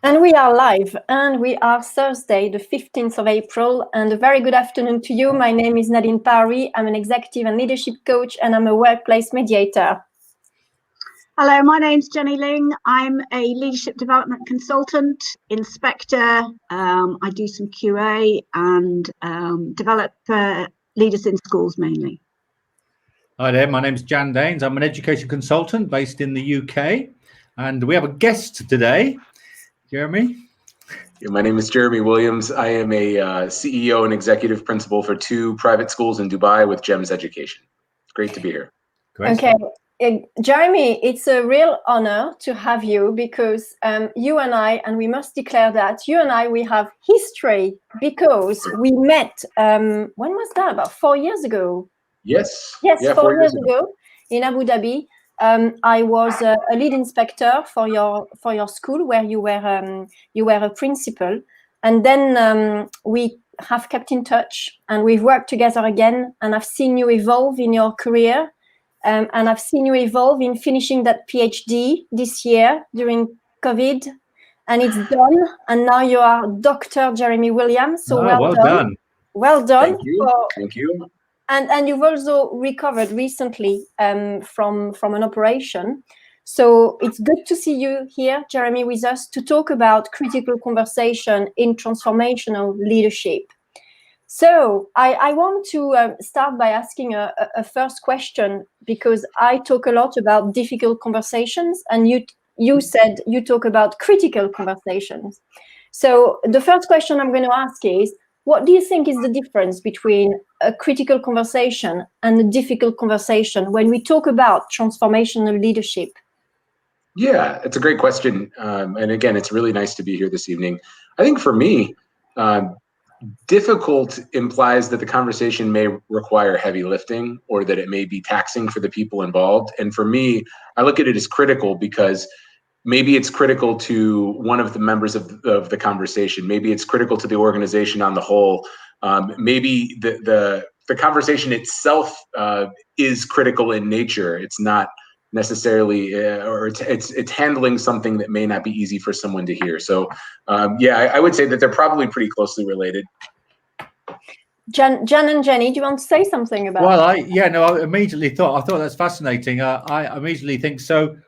And we are live, and we are Thursday, the 15th of April, and a very good afternoon to you. My name is Nadine Parry. I'm an executive and leadership coach, and I'm a workplace mediator. Hello, my name's Jenny Ling. I'm a leadership development consultant, inspector. I do some QA and develop leaders in schools mainly. Hi there, my name's Jan Daines. I'm an education consultant based in the UK, and we have a guest today. Jeremy? Yeah, my name is Jeremy Williams. I am a CEO and executive principal for 2 private schools in Dubai with GEMS Education. It's great to be here. Great. Okay. Jeremy, it's a real honor to have you because you and I, and we must declare that, you and I, we have history because we met, when was that? About 4 years ago? Yes. Yes, yeah, 4 years ago in Abu Dhabi. I was a lead inspector for your school where you were a principal, and then we have kept in touch and we've worked together again. And I've seen you evolve in your career, and I've seen you evolve in finishing that PhD this year during COVID, and it's done. And now you are Dr. Jeremy Williams. So well done. Well done. Thank you. And you've also recovered recently from an operation. So it's good to see you here, Jeremy, with us to talk about critical conversation in transformational leadership. So I want to start by asking a first question, because I talk a lot about difficult conversations, and you said you talk about critical conversations. So the first question I'm going to ask is, what do you think is the difference between a critical conversation and a difficult conversation when we talk about transformational leadership? Yeah, it's a great question. And again, it's really nice to be here this evening. I think for me, difficult implies that the conversation may require heavy lifting or that it may be taxing for the people involved. And for me, I look at it as critical because maybe it's critical to one of the members of the conversation. Maybe it's critical to the organization on the whole. Maybe the conversation itself is critical in nature. It's not necessarily, or it's handling something that may not be easy for someone to hear. So yeah, I would say that they're probably pretty closely related. Jan and Jenny, do you want to say something about? Well, I immediately thought that's fascinating. I immediately think so.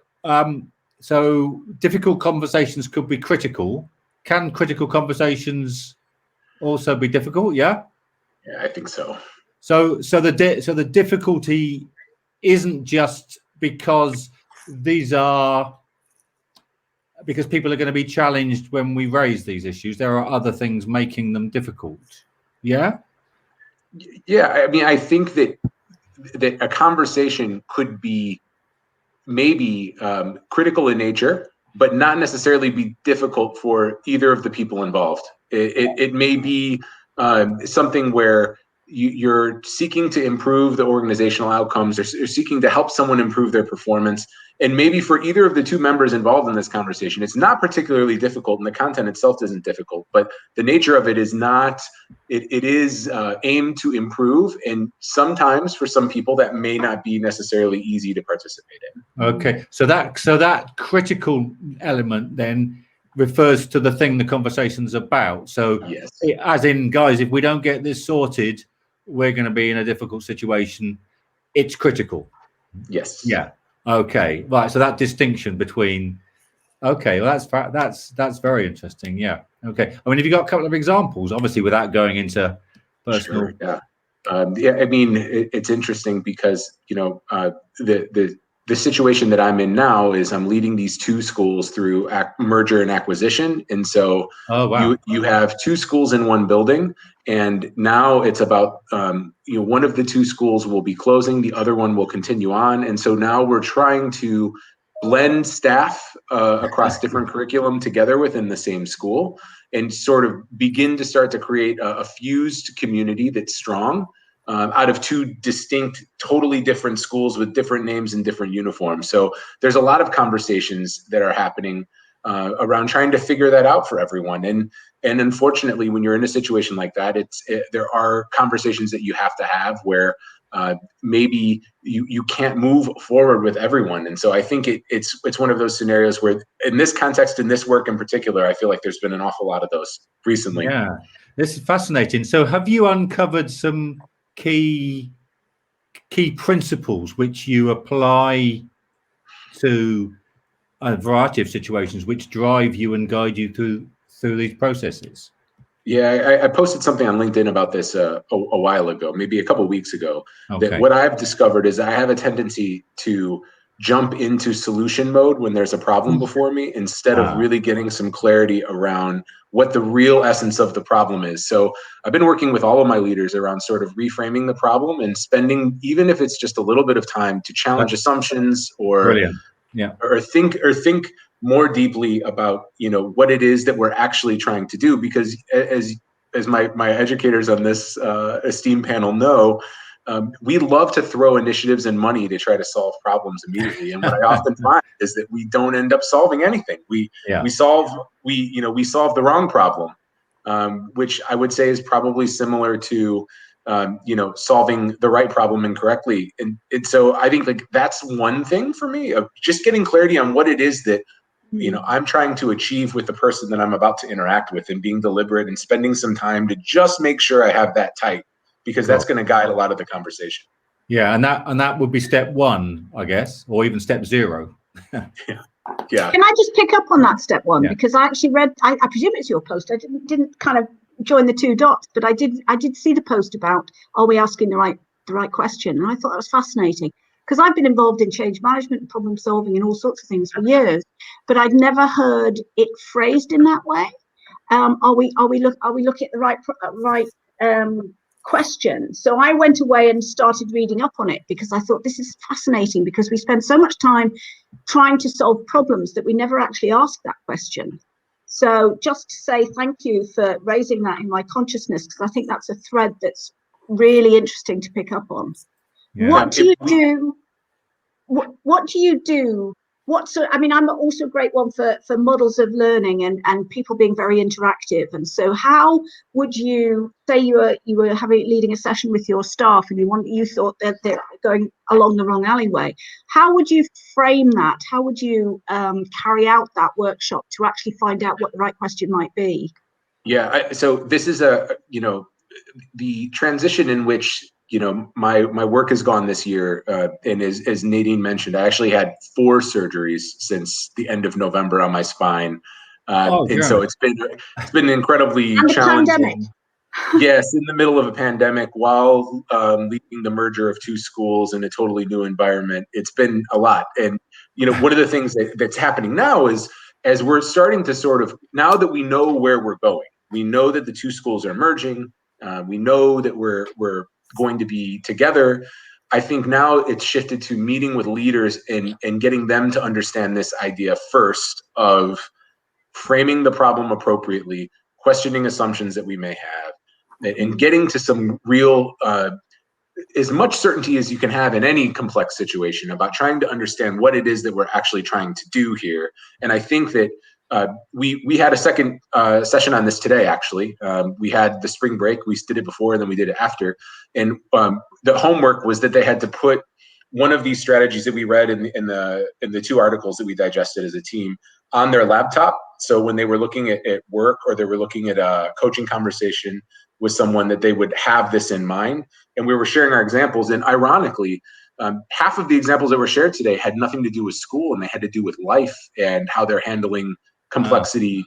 So difficult conversations could be critical. Can critical conversations also be difficult? Yeah. Yeah, I think so. So the difficulty isn't just because because people are going to be challenged when we raise these issues. There are other things making them difficult. Yeah. Yeah, I mean, I think that a conversation could be maybe critical in nature, but not necessarily be difficult for either of the people involved. It may be something where you're seeking to improve the organizational outcomes, or you're seeking to help someone improve their performance. And maybe for either of the two members involved in this conversation, it's not particularly difficult, and the content itself isn't difficult, but the nature of it is not. It is aimed to improve, and sometimes for some people that may not be necessarily easy to participate in. Okay, so that critical element then refers to the thing the conversation's about. So yes, as in, guys, if we don't get this sorted, we're going to be in a difficult situation. It's critical. Yes. Yeah. Okay. Right. So that distinction between. Okay. Well, that's very interesting. Yeah. Okay. I mean, have you got a couple of examples? Obviously, without going into personal. Sure, yeah. Yeah. I mean, it's interesting because the situation that I'm in now is I'm leading these 2 schools through merger and acquisition, and so you have 2 schools in one building, and now it's about one of the 2 schools will be closing, the other one will continue on, and so now we're trying to blend staff across different curriculum together within the same school, and sort of begin to start to create a fused community that's strong. Out of 2 distinct, totally different schools with different names and different uniforms. So there's a lot of conversations that are happening around trying to figure that out for everyone. And unfortunately, when you're in a situation like that, there are conversations that you have to have where maybe you can't move forward with everyone. And so I think it's one of those scenarios where, in this context, in this work in particular, I feel like there's been an awful lot of those recently. Yeah, this is fascinating. So have you uncovered some key principles which you apply to a variety of situations which drive you and guide you through these processes? Yeah, I posted something on LinkedIn about this a while ago, maybe a couple of weeks ago, that what I've discovered is I have a tendency to jump into solution mode when there's a problem before me, instead of really getting some clarity around what the real essence of the problem is. So I've been working with all of my leaders around sort of reframing the problem and spending, even if it's just a little bit of time, to challenge assumptions or Brilliant. Yeah. or think more deeply about, what it is that we're actually trying to do. Because as my educators on this esteemed panel know, we love to throw initiatives and money to try to solve problems immediately. And what I often find is that we don't end up solving anything. We solve the wrong problem, which I would say is probably similar to solving the right problem incorrectly. And so I think, like, that's one thing for me, of just getting clarity on what it is that I'm trying to achieve with the person that I'm about to interact with, and being deliberate and spending some time to just make sure I have that tight, because that's going to guide a lot of the conversation. Yeah, and that would be step one, I guess, or even step zero. Yeah. Can I just pick up on that step one? Because I actually read, I presume it's your post. I didn't kind of join the two dots, but I did see the post about, are we asking the right question? And I thought that was fascinating, because I've been involved in change management, problem solving, and all sorts of things for years, but I'd never heard it phrased in that way. Are we looking at the right question? So I went away and started reading up on it, because I thought this is fascinating, because we spend so much time trying to solve problems that we never actually ask that question. So just to say thank you for raising that in my consciousness, because I think that's a thread that's really interesting to pick up on. What do you do? What do you do? I'm also a great one for models of learning and people being very interactive. And so how would you say you were leading a session with your staff, and you thought that they're going along the wrong alleyway? How would you frame that? How would you carry out that workshop to actually find out what the right question might be? Yeah, so this is the transition in which my work has gone this year, and as Nadine mentioned, I actually had 4 surgeries since the end of November on my spine, and so it's been incredibly challenging. Yes, in the middle of a pandemic, while leading the merger of 2 schools in a totally new environment, it's been a lot. And one of the things that's happening now is, as we're starting to sort of, now that we know where we're going, we know that the 2 schools are merging, we know that we're going to be together. I think now it's shifted to meeting with leaders and getting them to understand this idea first, of framing the problem appropriately, questioning assumptions that we may have, and getting to some real as much certainty as you can have in any complex situation about trying to understand what it is that we're actually trying to do here. And I think that we had a second session on this today, actually. We had the spring break, we did it before, and then we did it after. And the homework was that they had to put one of these strategies that we read in the 2 articles that we digested as a team on their laptop. So when they were looking at work, or they were looking at a coaching conversation with someone, that they would have this in mind. And we were sharing our examples, and ironically, half of the examples that were shared today had nothing to do with school, and they had to do with life and how they're handling complexity,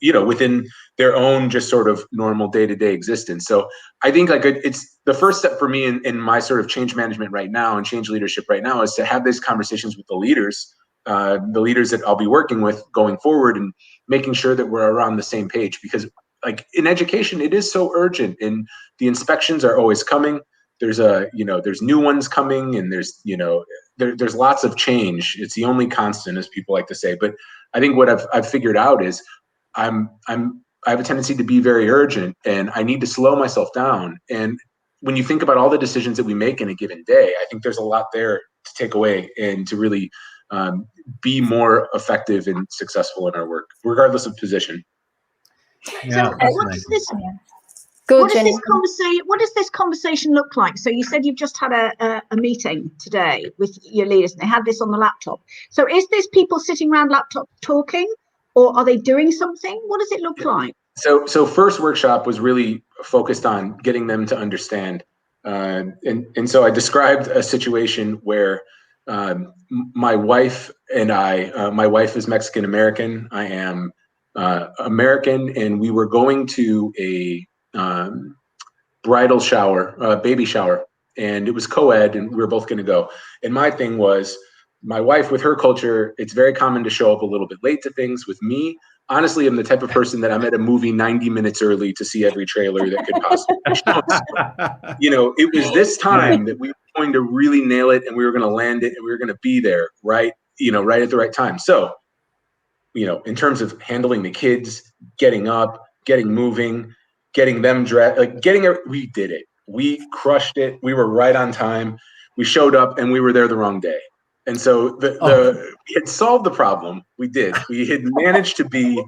within their own just sort of normal day-to-day existence. So I think, like, it's the first step for me in my sort of change management right now and change leadership right now, is to have these conversations with the leaders that I'll be working with going forward, and making sure that we're around the same page. Because, like, in education, it is so urgent, and the inspections are always coming. There's new ones coming, and there's lots of change. It's the only constant, as people like to say. But I think what I've figured out is I have a tendency to be very urgent, and I need to slow myself down. And when you think about all the decisions that we make in a given day, I think there's a lot there to take away, and to really be more effective and successful in our work, regardless of position. So what does this Go, What does Jenny. this conversation look like? So you said you've just had a meeting today with your leaders, and they had this on the laptop. So is this people sitting around laptop talking, or are they doing something? What does it look like? So first workshop was really focused on getting them to understand. And so I described a situation where my wife and my wife is Mexican American. I am American, and we were going to a bridal shower, baby shower, and it was co-ed, and we were both going to go. And my thing was, my wife, with her culture, it's very common to show up a little bit late to things. With me, honestly, I'm the type of person that I'm at a movie 90 minutes early to see every trailer that could possibly be shown. So, it was this time that we were going to really nail it, and we were going to land it, and we were going to be there, right at the right time. So, in terms of handling the kids, getting up, getting moving, getting them dressed, we did it. We crushed it. We were right on time. We showed up, and we were there the wrong day. And so we had solved the problem. We did. We had managed to be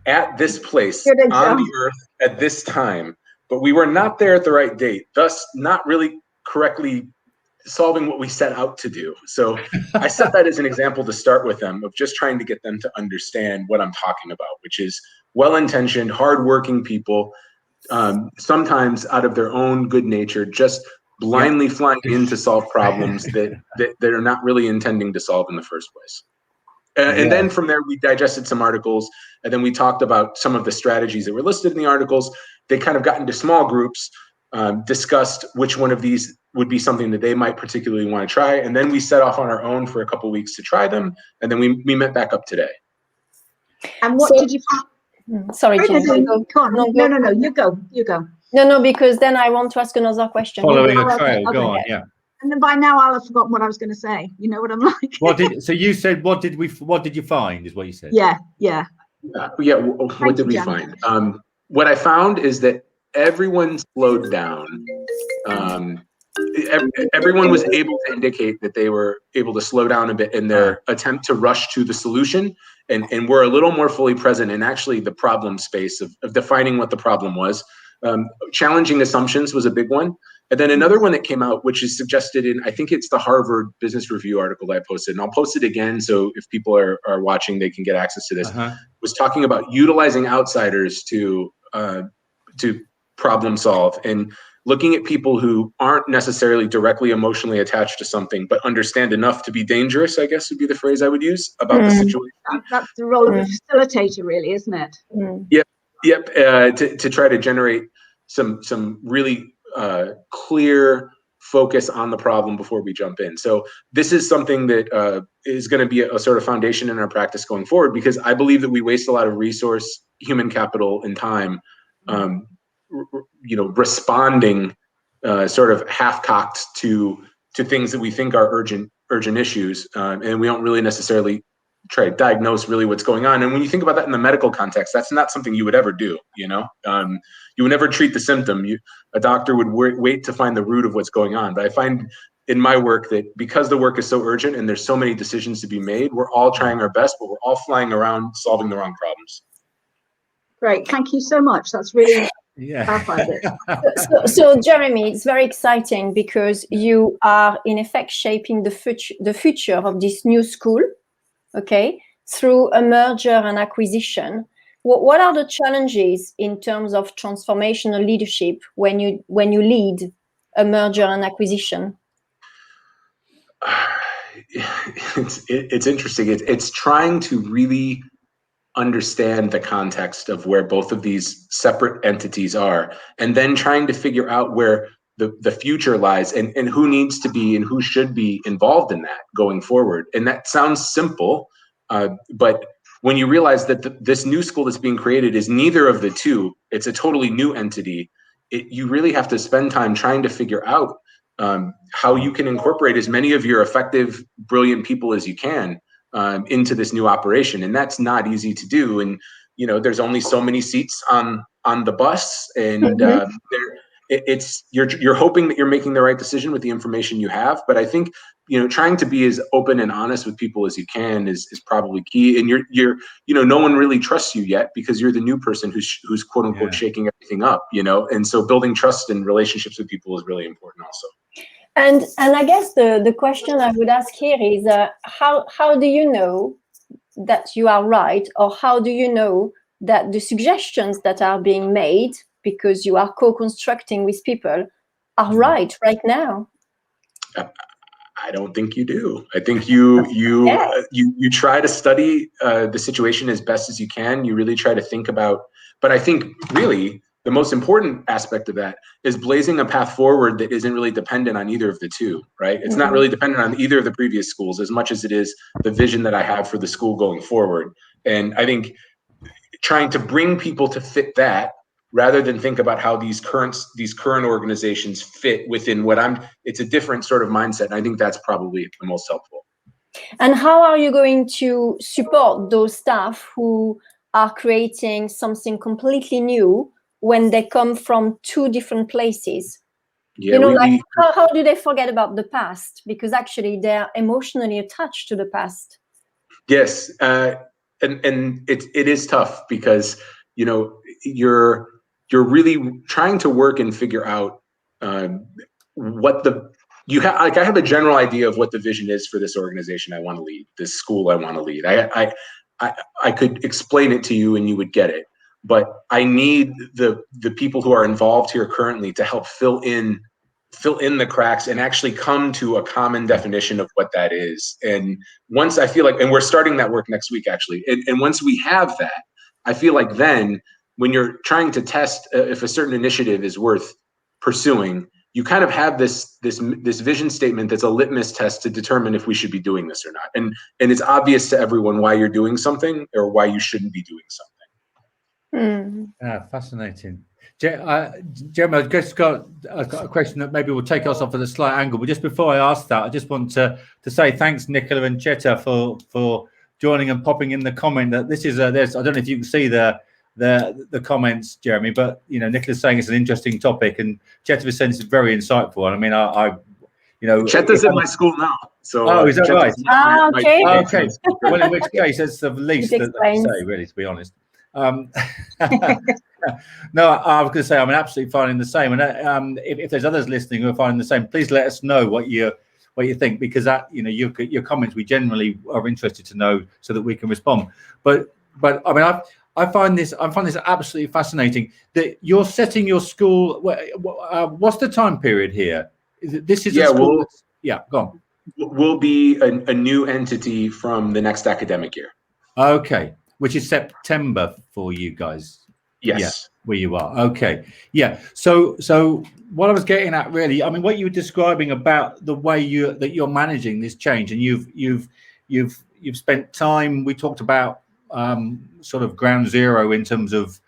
at this place on the earth at this time, but we were not there at the right date, thus not really correctly solving what we set out to do. So I set that as an example to start with them, of just trying to get them to understand what I'm talking about, which is well-intentioned, hardworking people, sometimes out of their own good nature, just blindly flying in to solve problems that are not really intending to solve in the first place. And then from there, we digested some articles, and then we talked about some of the strategies that were listed in the articles. They kind of got into small groups, discussed which one of these would be something that they might particularly want to try. And then we set off on our own for a couple of weeks to try them. And then we met back up today. And what did you find? Sorry, Jenny. No, you go. No, because then I want to ask another question. Following a trail, go on, yeah. And then by now I'll have forgotten what I was going to say. You know what I'm like. So you said, what did you find, is what you said? Yeah. What did we find? What I found is that everyone slowed down. Everyone was able to indicate that they were able to slow down a bit in their attempt to rush to the solution, and were a little more fully present in actually the problem space of defining what the problem was. Challenging assumptions was a big one. And then another one that came out, which is suggested in, I think it's the Harvard Business Review article that I posted, and I'll post it again, so if people are watching, they can get access to this, was talking about utilizing outsiders to problem solve, and looking at people who aren't necessarily directly emotionally attached to something, but understand enough to be dangerous, I guess would be the phrase I would use about the situation. That's the role of a facilitator, really, isn't it? Yep. To try to generate some really clear focus on the problem before we jump in. So this is something that is going to be a sort of foundation in our practice going forward, because I believe that we waste a lot of resource, human capital, and time, responding sort of half-cocked to things that we think are urgent issues, and we don't really necessarily try to diagnose really what's going on. And when you think about that in the medical context, that's not something you would ever do. You would never treat the symptom. A doctor would wait to find the root of what's going on. But I find in my work that because the work is so urgent and there's so many decisions to be made, we're all trying our best, but we're all flying around solving the wrong problems. Great, thank you so much. That's really clarified it. So Jeremy, it's very exciting because you are in effect shaping the future of this new school. Okay, through a merger and acquisition. What are the challenges in terms of transformational leadership when you lead a merger and acquisition? It's interesting. It's trying to really understand the context of where both of these separate entities are, and then trying to figure out where the future lies, and who needs to be and who should be involved in that going forward. And that sounds simple, but when you realize that this new school that's being created is neither of the two, it's a totally new entity, you really have to spend time trying to figure out how you can incorporate as many of your effective, brilliant people as you can into this new operation. And that's not easy to do. And there's only so many seats on the bus, and you're hoping that you're making the right decision with the information you have. But I think, trying to be as open and honest with people as you can is probably key. And no one really trusts you yet because you're the new person who's quote unquote shaking everything up, and so building trust and relationships with people is really important also. And I guess the question I would ask here is how do you know that you are right, or how do you know that the suggestions that are being made, because you are co-constructing with people, are right now? I don't think you do. I think you try to study the situation as best as you can. You really try to think about, but I think really the most important aspect of that is blazing a path forward that isn't really dependent on either of the two, right? It's not really dependent on either of the previous schools as much as it is the vision that I have for the school going forward. And I think trying to bring people to fit that rather than think about how these current organizations fit within it's a different sort of mindset. And I think that's probably the most helpful. And how are you going to support those staff who are creating something completely new when they come from two different places? Yeah, how do they forget about the past? Because actually they're emotionally attached to the past. Yes. And it is tough because, you're really trying to work and figure out what I have a general idea of what the vision is for this organization I want to lead, this school I want to lead. I could explain it to you and you would get it, but I need the people who are involved here currently to help fill in the cracks and actually come to a common definition of what that is. And once I feel like, and we're starting that work next week actually, and once we have that, I feel like then when you're trying to test if a certain initiative is worth pursuing, you kind of have this vision statement that's a litmus test to determine if we should be doing this or not. And it's obvious to everyone why you're doing something or why you shouldn't be doing something. Fascinating. Jeremy, I just got a question that maybe will take us off at a slight angle. But just before I ask that, I just want to say thanks, Nicola and Cheta, for joining and popping in the comment that this is there's. I don't know if you can see the comments, Jeremy, but Nicola's saying it's an interesting topic, and Cheta was saying it's very insightful. And I mean, Cheta's in my school now. So is that right? Okay. Okay. Well, in which case, that's the least that I can say, really, to be honest. No, I was going to say I'm absolutely finding the same, and if there's others listening who are finding the same, please let us know what you think, because that your comments we generally are interested to know so that we can respond. But I mean I find this absolutely fascinating that you're setting your school. What's the time period here? This is a school. Go on. We'll be a new entity from the next academic year. Okay, which is September for you guys. Yes. Yeah, where you are. Okay. Yeah. So what I was getting at really, I mean, what you were describing about the way that you're managing this change, and you've spent time. We talked about sort of ground zero in terms of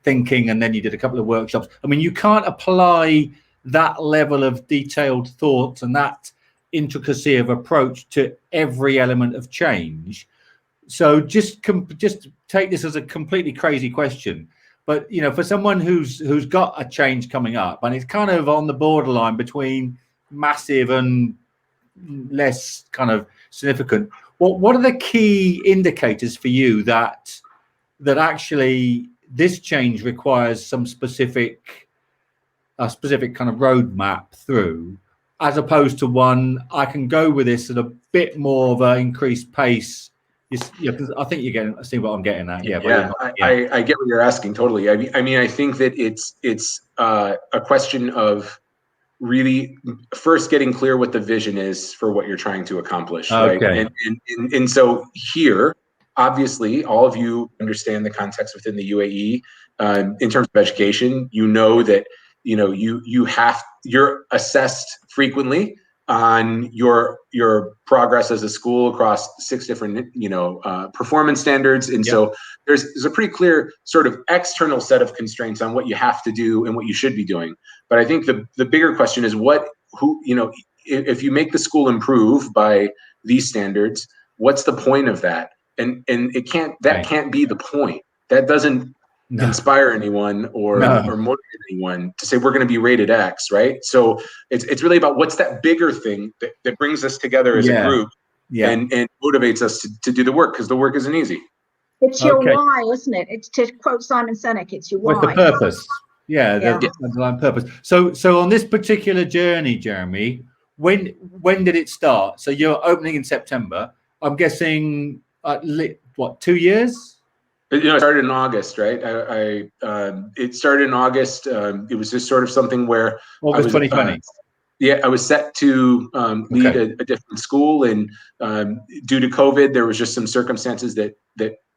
thinking, and then you did a couple of workshops. I mean, you can't apply that level of detailed thought and that intricacy of approach to every element of change. So just take this as a completely crazy question, but for someone who's got a change coming up and it's kind of on the borderline between massive and less kind of significant, what are the key indicators for you that actually this change requires some specific kind of roadmap through, as opposed to one I can go with this at a bit more of an increased pace? Because I think you're see what I'm getting at. I get what you're asking totally. I mean, I think that it's a question of really first getting clear what the vision is for what you're trying to accomplish, right? And so here, obviously, all of you understand the context within the UAE in terms of education. That you're assessed frequently on your progress as a school across 6 different performance standards, and so there's a pretty clear sort of external set of constraints on what you have to do and what you should be doing. But I think the bigger question is if you make the school improve by these standards, what's the point of that? And it can't be the point. That doesn't inspire anyone or motivate anyone to say we're going to be rated X, right? So it's really about what's that bigger thing that brings us together as a group and motivates us to do the work, because the work isn't easy. It's your why, isn't it? It's, to quote Simon Sinek, it's your why. With the purpose. The underlying purpose. So on this particular journey, Jeremy, when did it start? So you're opening in September. I'm guessing, 2 years? It started in August, right? It started in August. It was just sort of something where August 2020. I was set to lead a different school, and due to COVID, there was just some circumstances that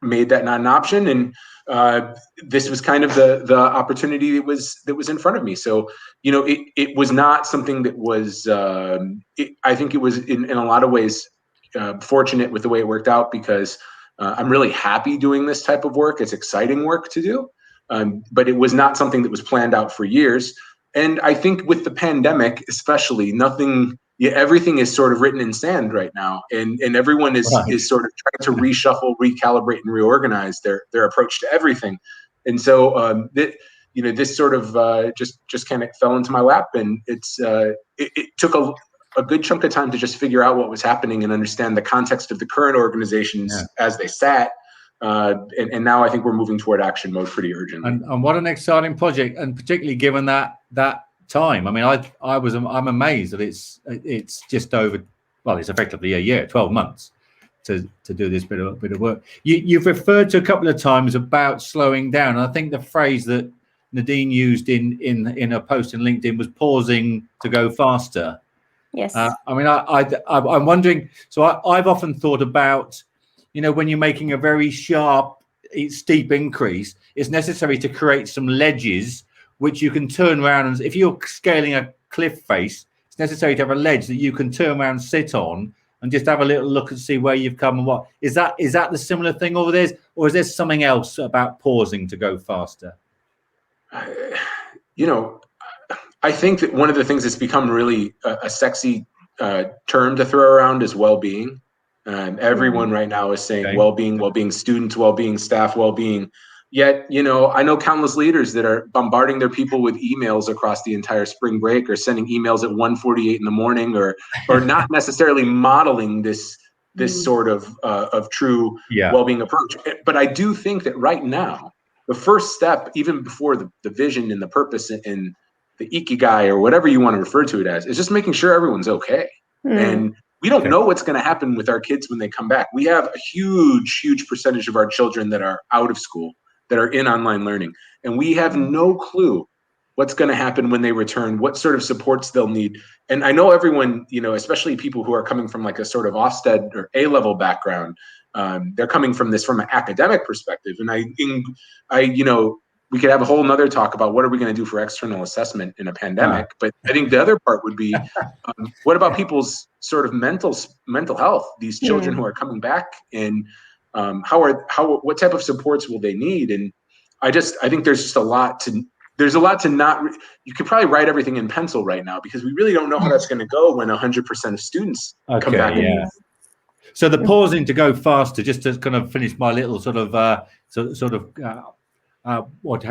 made that not an option. And this was kind of the opportunity that was in front of me. So, it was not something that was. I think it was in a lot of ways fortunate with the way it worked out, because I'm really happy doing this type of work. It's exciting work to do, but it was not something that was planned out for years. And I think with the pandemic, especially, everything is sort of written in sand right now, and everyone is sort of trying to reshuffle, recalibrate, and reorganize their approach to everything. And so this sort of just kind of fell into my lap, and it took a good chunk of time to just figure out what was happening and understand the context of the current organizations as they sat. And now I think we're moving toward action mode pretty urgently. And what an exciting project, and particularly given that time. I mean, I'm amazed that it's just over. Well, it's effectively a year, 12 months to do this bit of work. You've referred to a couple of times about slowing down. And I think the phrase that Nadine used in a post in LinkedIn was pausing to go faster. Yes. I mean, I'm wondering. So I've often thought about, when you're making a very sharp, steep increase, it's necessary to create some ledges which you can turn around, and if you're scaling a cliff face, it's necessary to have a ledge that you can turn around, sit on, and just have a little look and see where you've come and what. Is that the similar thing, or is there something else about pausing to go faster? I think that one of the things that's become really a sexy term to throw around is well-being. Everyone right now is saying well-being students, well-being staff, well-being. Yet, I know countless leaders that are bombarding their people with emails across the entire spring break, or sending emails at 1:48 in the morning, or not necessarily modeling this sort of true well-being approach. But I do think that right now, the first step, even before the vision and the purpose and the ikigai, or whatever you want to refer to it as, is just making sure everyone's okay. And we don't know what's going to happen with our kids when they come back. We have a huge percentage of our children that are out of school, that are in online learning, and we have no clue what's going to happen when they return, what sort of supports they'll need. And I know everyone, especially people who are coming from like a sort of Ofsted or A-level background, they're coming from an academic perspective. And we could have a whole nother talk about what are we going to do for external assessment in a pandemic. But I think the other part would be, what about people's sort of mental health? These children who are coming back, and what type of supports will they need? And I think there's just a lot to not. You could probably write everything in pencil right now, because we really don't know how that's going to go when 100% of students come back. So the pausing to go faster, just to kind of finish my little sort of how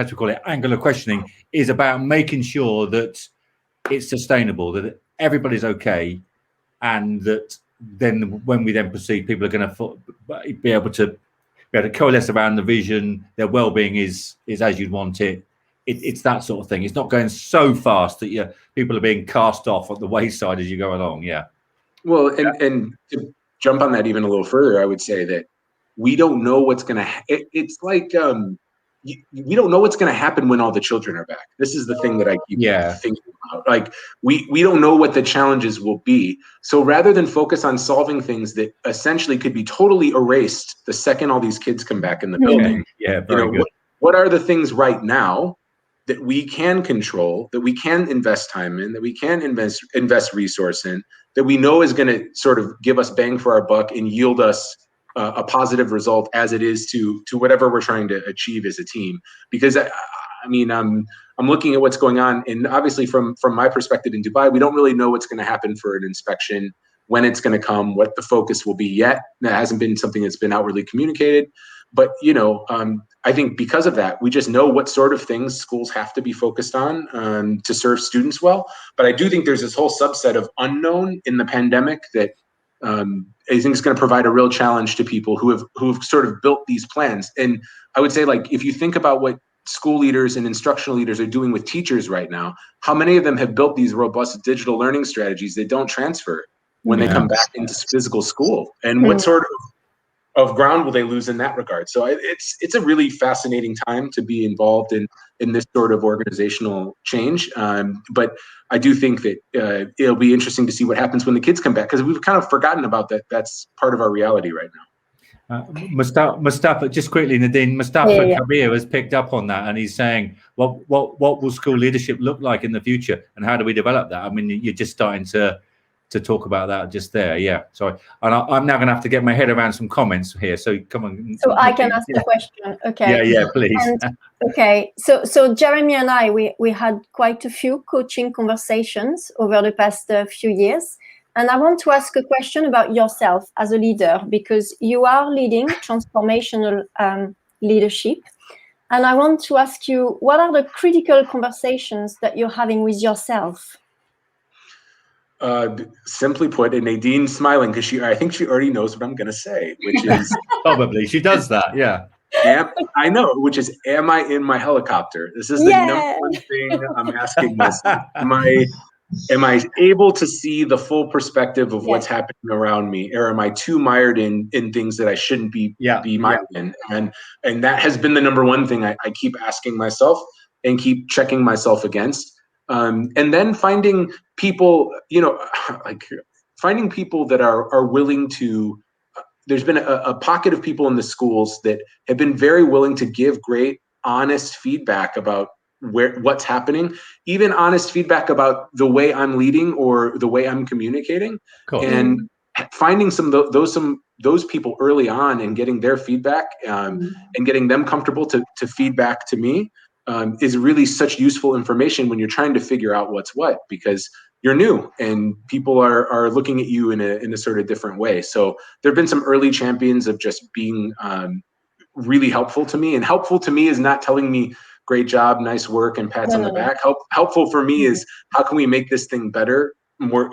to call it, angular questioning, is about making sure that it's sustainable, that everybody's okay, and that then when we then proceed, people are going to be able to coalesce around the vision. Their well-being is as you'd want it. It's that sort of thing. It's not going so fast that people are being cast off at the wayside as you go along. Well, and to jump on that even a little further, I would say that we don't know what's going to. It's like we don't know what's going to happen when all the children are back. This is the thing that I keep thinking about. Like we don't know what the challenges will be. So rather than focus on solving things that essentially could be totally erased the second all these kids come back in the building, very good. What are the things right now that we can control, that we can invest time in, that we can invest resource in, that we know is going to sort of give us bang for our buck and yield us a positive result as it is to whatever we're trying to achieve as a team. Because I mean, I'm looking at what's going on, and obviously from my perspective in Dubai, we don't really know what's going to happen for an inspection, when it's going to come, what the focus will be yet. That hasn't been something that's been outwardly communicated. But I think because of that, we just know what sort of things schools have to be focused on to serve students well. But I do think there's this whole subset of unknown in the pandemic that I think is going to provide a real challenge to people who have sort of built these plans. And I would say, like, if you think about what school leaders and instructional leaders are doing with teachers right now, how many of them have built these robust digital learning strategies that don't transfer when they come back into physical school? And what sort of ground will they lose in that regard? So it's a really fascinating time to be involved in this sort of organizational change. But I do think that it'll be interesting to see what happens when the kids come back, because we've kind of forgotten about that. That's part of our reality right now. Mustafa, just quickly, Nadine, Mustafa Kabir has picked up on that, and he's saying, what will school leadership look like in the future, and how do we develop that? I mean, you're just starting to talk about that just there. Yeah, sorry. And I'm now going to have to get my head around some comments here. So come on. So I can ask the question. Okay. Yeah, please. And, okay. So Jeremy and I, we had quite a few coaching conversations over the past few years. And I want to ask a question about yourself as a leader, because you are leading transformational leadership. And I want to ask you, what are the critical conversations that you're having with yourself? Simply put, and Nadine's smiling because I think she already knows what I'm going to say, which is probably she does that. Yeah. I know, which is, am I in my helicopter? This is the number one thing I'm asking myself. Am I able to see the full perspective of what's happening around me, or am I too mired in things that I shouldn't be mired in? And that has been the number one thing I keep asking myself and keep checking myself against. And then finding people, finding people that are willing to. There's been a pocket of people in the schools that have been very willing to give great, honest feedback about what's happening, even honest feedback about the way I'm leading or the way I'm communicating. Cool. And finding those people early on and getting their feedback and getting them comfortable to feedback to me is really such useful information when you're trying to figure out what's what, because you're new and people are looking at you in a sort of different way. So there have been some early champions of just being really helpful to me. And helpful to me is not telling me great job, nice work, and pats on the back. Helpful for me is, how can we make this thing better more,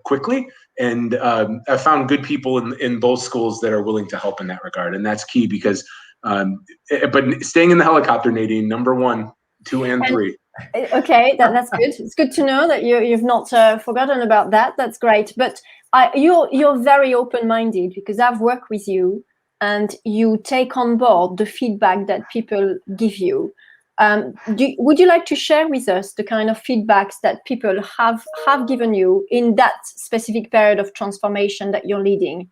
quickly? And I found good people in both schools that are willing to help in that regard. And that's key, because but staying in the helicopter, Nadine, number 1, 2, and 3. Okay, that's good. It's good to know that you've not forgotten about that. That's great. But you're very open-minded, because I've worked with you and you take on board the feedback that people give you. Would you like to share with us the kind of feedbacks that people have given you in that specific period of transformation that you're leading?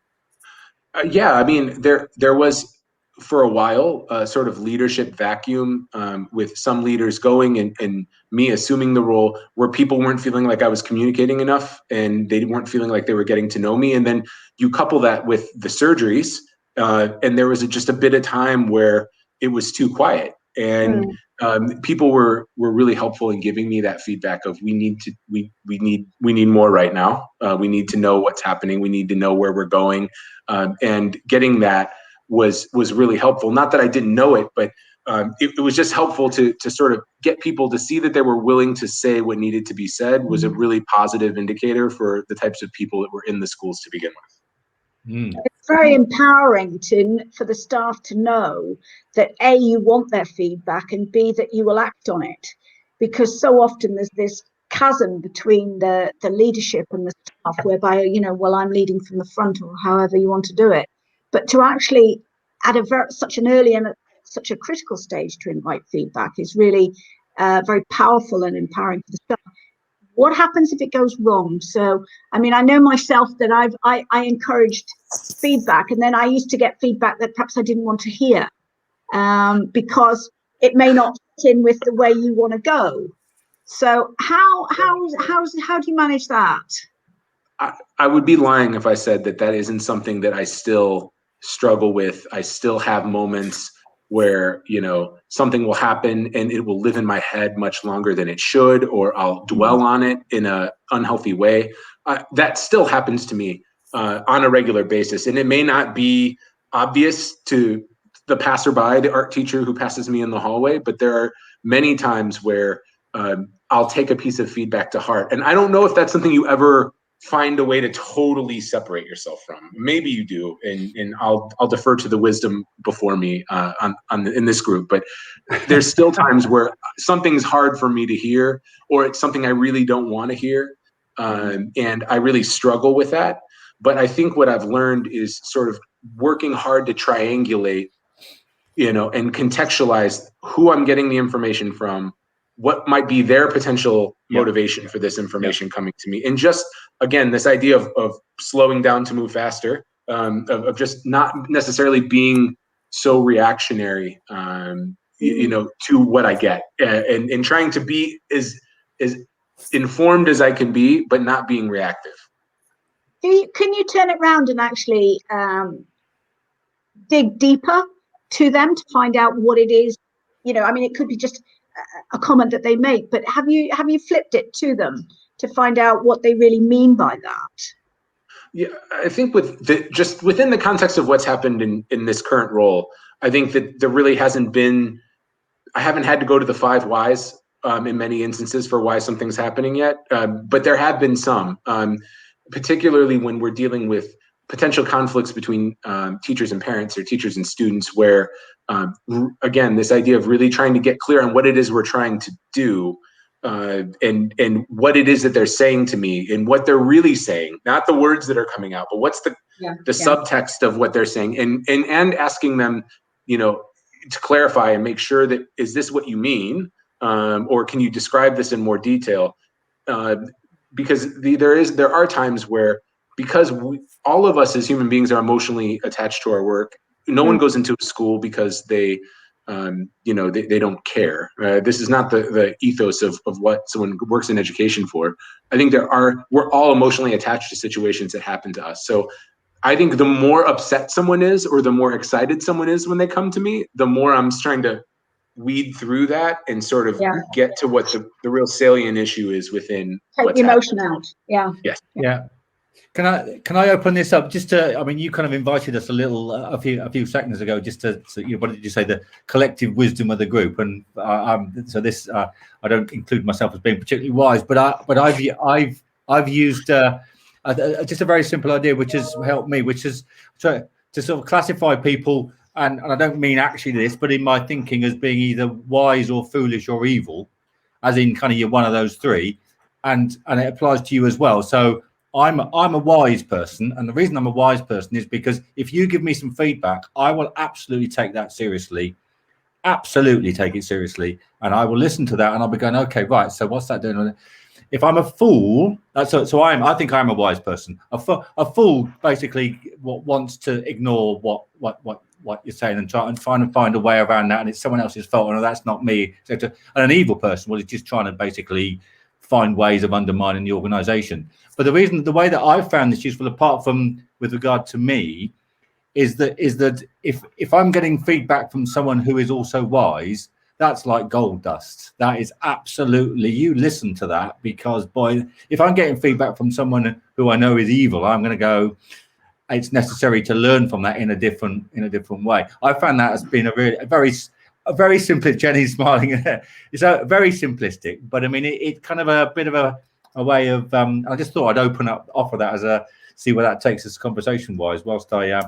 Yeah, I mean, there was for a while a sort of leadership vacuum with some leaders going and me assuming the role, where people weren't feeling like I was communicating enough and they weren't feeling like they were getting to know me. And then you couple that with the surgeries and there was just a bit of time where it was too quiet. And people were really helpful in giving me that feedback of, we need more right now. We need to know what's happening. We need to know where we're going. And getting that was really helpful. Not that I didn't know it, but it was just helpful to sort of get people to see that they were willing to say what needed to be said. Was a really positive indicator for the types of people that were in the schools to begin with. It's very empowering for the staff to know that A, you want their feedback, and B, that you will act on it, because so often there's this chasm between the leadership and the staff, whereby, well, I'm leading from the front, or however you want to do it. But to actually, at such an early and such a critical stage, to invite feedback is really very powerful and empowering for the staff. What happens if it goes wrong? So, I mean, I know myself that I encouraged feedback, and then I used to get feedback that perhaps I didn't want to hear because it may not fit in with the way you want to go. So how do you manage that? I would be lying if I said that isn't something that I still struggle with. I still have moments where, something will happen and it will live in my head much longer than it should, or I'll dwell on it in an unhealthy way. That still happens to me on a regular basis. And it may not be obvious to the passerby, the art teacher who passes me in the hallway, but there are many times where I'll take a piece of feedback to heart. And I don't know if that's something you ever find a way to totally separate yourself from. Maybe you do, and I'll defer to the wisdom before me in this group. But there's still times where something's hard for me to hear, or it's something I really don't want to hear, and I really struggle with that. But I think what I've learned is sort of working hard to triangulate, and contextualize who I'm getting the information from, what might be their potential motivation for this information coming to me. And just, again, this idea of slowing down to move faster, of just not necessarily being so reactionary, to what I get, and trying to be as informed as I can be, but not being reactive. Can you turn it around and actually dig deeper to them to find out what it is? I mean, it could be just a comment that they make, but have you flipped it to them to find out what they really mean by that? Yeah, I think just within the context of what's happened in this current role, I think that there really hasn't been, I haven't had to go to the 5 whys in many instances for why something's happening yet, but there have been some, particularly when we're dealing with potential conflicts between teachers and parents, or teachers and students, where, again, this idea of really trying to get clear on what it is we're trying to do, and what it is that they're saying to me, and what they're really saying, not the words that are coming out, but what's the subtext of what they're saying, and asking them, to clarify and make sure that, is this what you mean, or can you describe this in more detail? Because there are times where, because all of us as human beings are emotionally attached to our work. No one goes into a school because they don't care. This is not the ethos of what someone works in education for. I think we're all emotionally attached to situations that happen to us. So I think the more upset someone is, or the more excited someone is when they come to me, the more I'm trying to weed through that and sort of get to what the real salient issue is within. Take the emotion out. Yeah. Yes. Yeah. Can I open this up just to? I mean, you kind of invited us a few seconds ago, just to what did you say? The collective wisdom of the group, and so this I don't include myself as being particularly wise, but I've used just a very simple idea which has helped me, which is to sort of classify people, and I don't mean actually this, but in my thinking, as being either wise or foolish or evil, as in kind of you're one of those three, and it applies to you as well. So I'm a wise person, and the reason I'm a wise person is because if you give me some feedback, I will absolutely take that seriously, absolutely take it seriously, and I will listen to that, and I'll be going, okay, right, so what's that doing? If I'm a fool, I think I'm a wise person. A fool basically wants to ignore what you're saying and try and find a way around that, and it's someone else's fault, and that's not me. And an evil person, well, is just trying to basically find ways of undermining the organization. But the way that I've found this useful, apart from with regard to me, is that if I'm getting feedback from someone who is also wise, that's like gold dust. That is absolutely, you listen to that, because boy, if I'm getting feedback from someone who I know is evil, I'm going to go, it's necessary to learn from that in a different way. I found that as being a very simple. Jenny's smiling. It's a very simplistic, but I mean, it's kind of a bit of a way of. I just thought I'd offer that as see where that takes us conversation wise, whilst I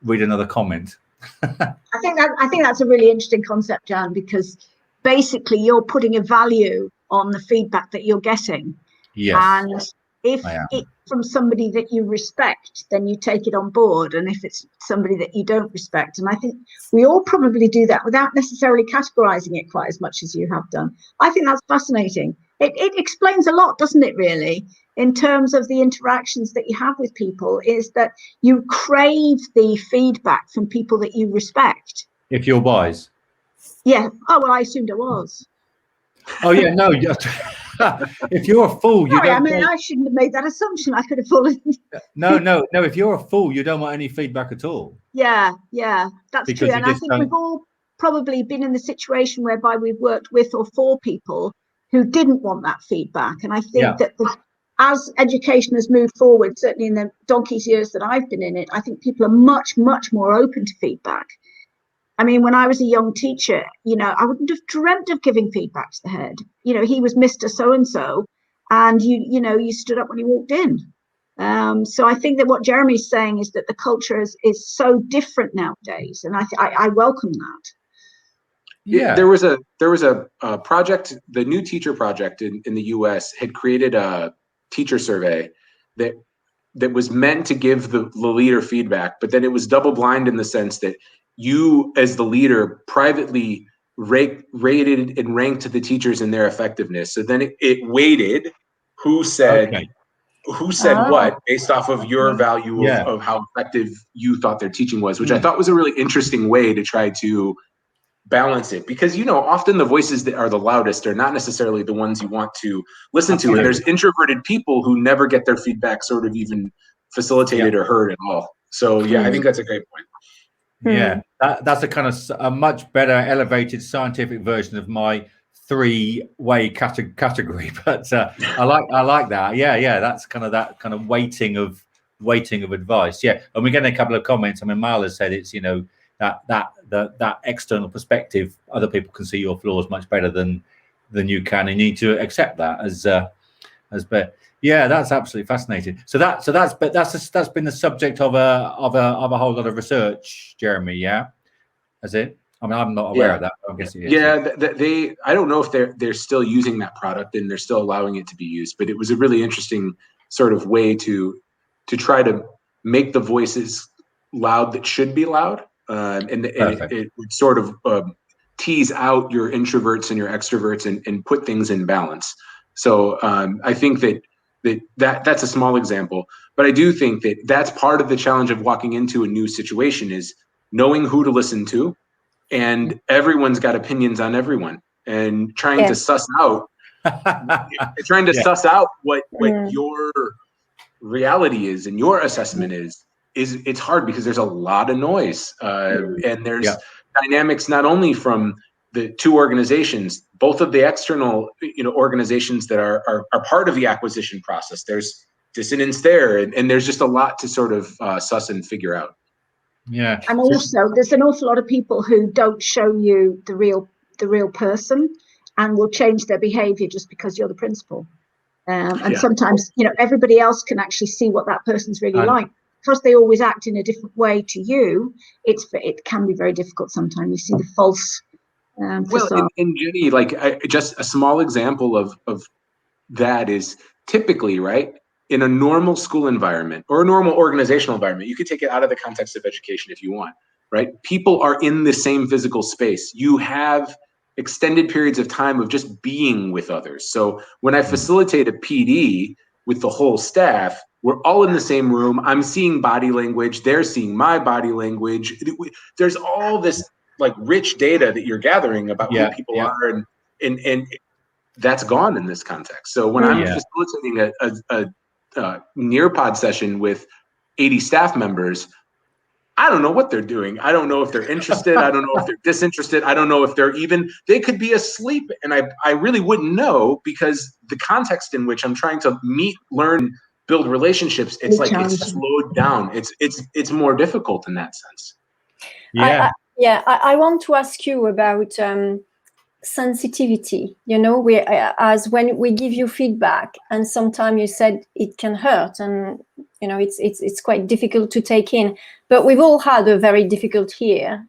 read another comment. I think that's a really interesting concept, Jan, because basically you're putting a value on the feedback that you're getting. Yes. And if it's from somebody that you respect, then you take it on board. And if it's somebody that you don't respect, and I think we all probably do that without necessarily categorizing it quite as much as you have done. I think that's fascinating. It explains a lot, doesn't it, really, in terms of the interactions that you have with people, is that you crave the feedback from people that you respect. If you're wise. Yeah. Oh, well, I assumed I was. Oh, yeah, no. If you're a fool, you don't. I shouldn't have made that assumption. I could have fallen. No. If you're a fool, you don't want any feedback at all. Yeah, that's because true. And I think we've all probably been in the situation whereby we've worked with or for people who didn't want that feedback. And I think that as education has moved forward, certainly in the donkey's years that I've been in it, I think people are much, much more open to feedback. I mean, when I was a young teacher, I wouldn't have dreamt of giving feedback to the head. He was Mr. So-and-so, and you stood up when he walked in. So I think that what Jeremy's saying is that the culture is so different nowadays, and I welcome that. Yeah, there was a project, the New Teacher Project in the US had created a teacher survey that was meant to give the leader feedback, but then it was double blind in the sense that you as the leader privately rated and ranked the teachers in their effectiveness. So then it weighted who said what based off of your value of how effective you thought their teaching was, which I thought was a really interesting way to try to balance it, because often the voices that are the loudest are not necessarily the ones you want to listen to, and there's introverted people who never get their feedback sort of even facilitated or heard at all. So I think that's a great point. Yeah, that's a kind of a much better elevated scientific version of my three-way category, but I like that. Yeah, that's kind of that kind of weighting of advice. Yeah, and we're getting a couple of comments. I mean, Mal has said it's that external perspective. Other people can see your flaws much better than you can, and you need to accept that as better. Yeah, that's absolutely fascinating. So that's been the subject of a whole lot of research, Jeremy. Yeah, has it? I mean, I'm not aware of that. I guess it is. Yeah, I don't know if they're still using that product and they're still allowing it to be used, but it was a really interesting sort of way to try to make the voices loud that should be loud, and it would sort of tease out your introverts and your extroverts and put things in balance. So I think that's a small example, but I do think that that's part of the challenge of walking into a new situation is knowing who to listen to, and everyone's got opinions on everyone, and trying to suss out what your reality is and your assessment is it's hard because there's a lot of noise, and there's dynamics not only from the two organizations, both of the external organizations that are part of the acquisition process. There's dissonance there, and there's just a lot to sort of suss and figure out. Yeah, and also there's an awful lot of people who don't show you the real person and will change their behavior just because you're the principal. And sometimes everybody else can actually see what that person's really like, because they always act in a different way to you. It can be very difficult sometimes. You see the false facade. And Jenny, just a small example of that is typically, right, in a normal school environment or a normal organizational environment, you could take it out of the context of education if you want, right? People are in the same physical space. You have extended periods of time of just being with others. So when I facilitate a PD with the whole staff, we're all in the same room. I'm seeing body language. They're seeing my body language. There's all this rich data that you're gathering about who people are, and that's gone in this context. So when I'm facilitating a Nearpod session with 80 staff members, I don't know what they're doing. I don't know if they're interested. I don't know if they're disinterested. I don't know if they could be asleep. And I really wouldn't know, because the context in which I'm trying to meet, learn, build relationships, it's slowed down. It's more difficult in that sense. I want to ask you about sensitivity. As when we give you feedback, and sometimes you said it can hurt, and it's quite difficult to take in, but we've all had a very difficult year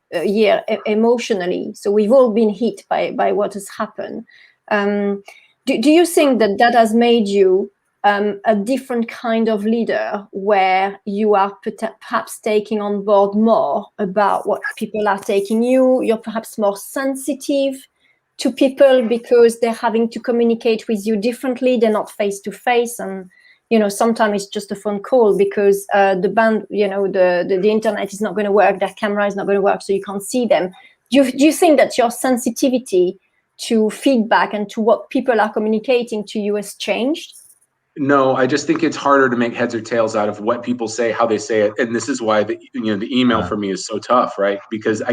emotionally, so we've all been hit by what has happened. Do you think that has made you a different kind of leader, where you are perhaps taking on board more about what people are taking you're perhaps more sensitive to people because they're having to communicate with you differently, they're not face to face, and sometimes it's just a phone call because the internet is not going to work, their camera is not going to work, so you can't see them. Do you think that your sensitivity to feedback and to what people are communicating to you has changed? No, I just think it's harder to make heads or tails out of what people say, how they say it, and this is why the email for me is so tough, right? Because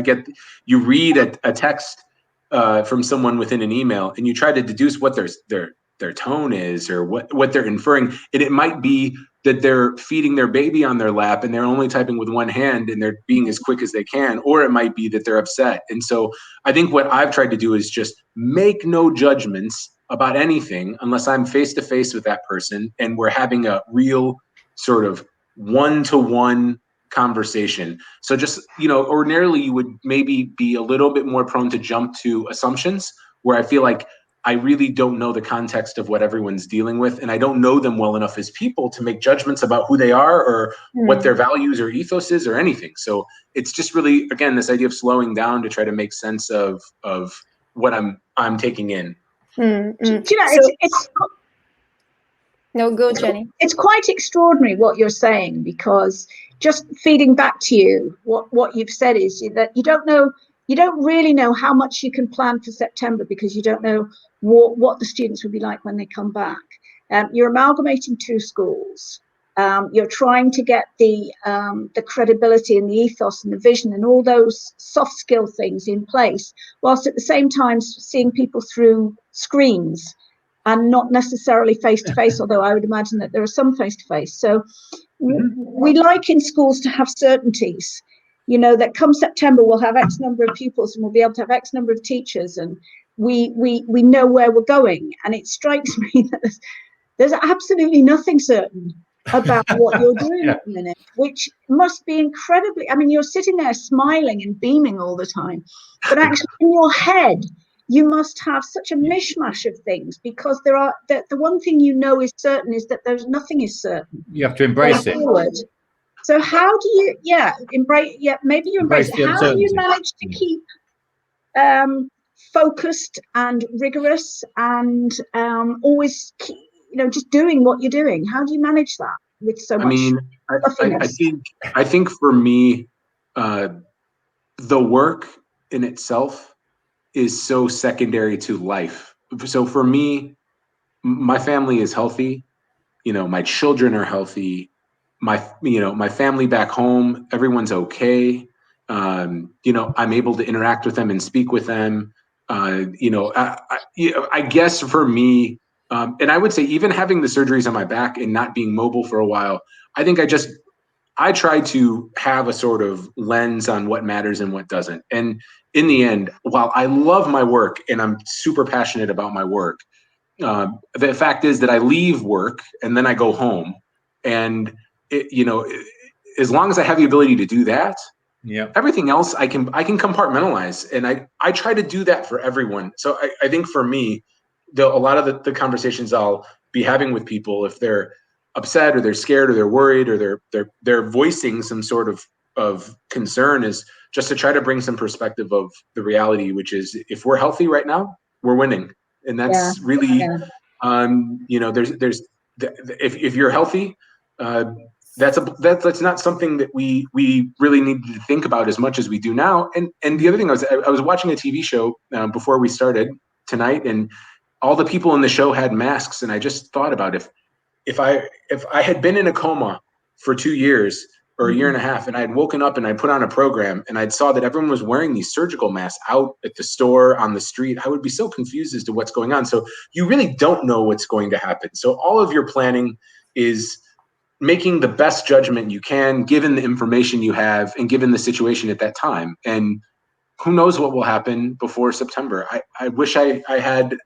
you read a text from someone within an email, and you try to deduce what their tone is, or what they're inferring, and it might be that they're feeding their baby on their lap and they're only typing with one hand and they're being as quick as they can, or it might be that they're upset. And so I think what I've tried to do is just make no judgments about anything unless I'm face to face with that person and we're having a real sort of one-to-one conversation. So just, ordinarily you would maybe be a little bit more prone to jump to assumptions, where I feel like I really don't know the context of what everyone's dealing with, and I don't know them well enough as people to make judgments about who they are or what their values or ethos is or anything. So it's just really, again, this idea of slowing down to try to make sense of what I'm taking in. Do you know, No, go, Jenny. It's quite extraordinary what you're saying, because just feeding back to you, what you've said is that you don't really know how much you can plan for September, because you don't know what the students will be like when they come back. You're amalgamating two schools. You're trying to get the credibility and the ethos and the vision and all those soft skill things in place, whilst at the same time seeing people through screens and not necessarily face-to-face, although I would imagine that there are some face-to-face. So we like in schools to have certainties, that come September we'll have X number of pupils and we'll be able to have X number of teachers, and we know where we're going. And it strikes me that there's absolutely nothing certain about what you're doing at the minute, which must be incredibly, you're sitting there smiling and beaming all the time, but actually in your head, you must have such a mishmash of things, because the one thing is certain is that there's nothing is certain. You have to embrace it. So how do you, embrace it. How do you manage to keep focused and rigorous and always keep, just doing what you're doing? How do you manage that with so much? I think for me, the work in itself is so secondary to life. So for me, my family is healthy. My children are healthy. My family back home, everyone's okay. I'm able to interact with them and speak with them. I guess for me, and I would say even having the surgeries on my back and not being mobile for a while, I think I try to have a sort of lens on what matters and what doesn't. And in the end, while I love my work and I'm super passionate about my work, the fact is that I leave work and then I go home. And, as long as I have the ability to do that, everything else I can compartmentalize. And I try to do that for everyone. So I think for me, a lot of the conversations I'll be having with people, if they're upset or they're scared or they're worried or they're voicing some sort of concern, is just to try to bring some perspective of the reality, which is if we're healthy right now, we're winning. And that's really, there's if you're healthy, that's not something that we really need to think about as much as we do now. And the other thing I was watching a TV show before we started tonight, and all the people in the show had masks, and I just thought about if I had been in a coma for 2 years or a year and a half, and I had woken up and I put on a program and I saw that everyone was wearing these surgical masks out at the store, on the street, I would be so confused as to what's going on. So you really don't know what's going to happen. So all of your planning is making the best judgment you can, given the information you have and given the situation at that time. And who knows what will happen before September. I wish I had,